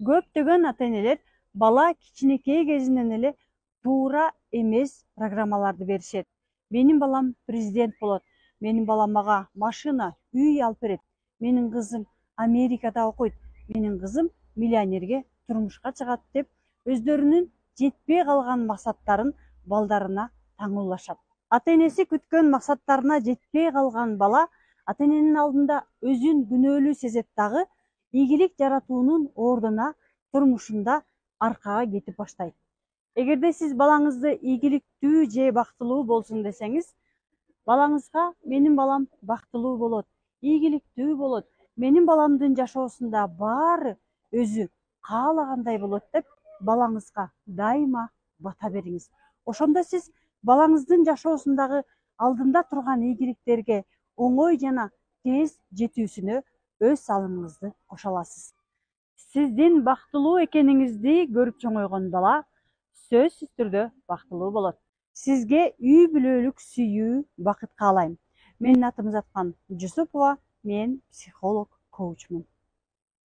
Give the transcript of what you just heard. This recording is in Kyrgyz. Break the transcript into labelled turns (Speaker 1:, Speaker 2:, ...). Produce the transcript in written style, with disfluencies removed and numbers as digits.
Speaker 1: Көптөгөн ата-энелер бала кичинекей кезинен эле туура эмес программаларды беришет. Менин балам президент болот, менин балам мага машина, үй алып берет, менин кызым Америкада окуйт, менин кызым миллионерге турмушка чыгат деп өздөрүнүн жетпей калган максаттарын балдарына таңуулашат. Ата-энеси күткөн максаттарына жетпей калган бала ата-эненин алдында өзүн күнөөлүү сезет дагы, ийгилик жаратуунун ордуна турмушунда аркага кетип баштайт. Эгерде сиз балаңызды ийгиликтүү же бактылуу болсун десеңиз, балаңызга менин балам бактылуу болот, ийгиликтүү болот, менин баламдын жашоосунда баары өзү каалагандай болот деп балаңызга дайыма бата бериңиз. Ошондо сиз балаңыздын жашоосундагы алдында турган ийгиликтерге оңой жана тез жетүүсүнө өз салымыңызды кошо аласыз. Сиздин бактылуу экениңизди көрүп чоңойгон бала сөзсүз түрдө бактылуу болот. Сизге үй бүлөлүк сүйүү бакыт каалайм. Менин атым Жаткан Жусупова, мен психолог, коучмун.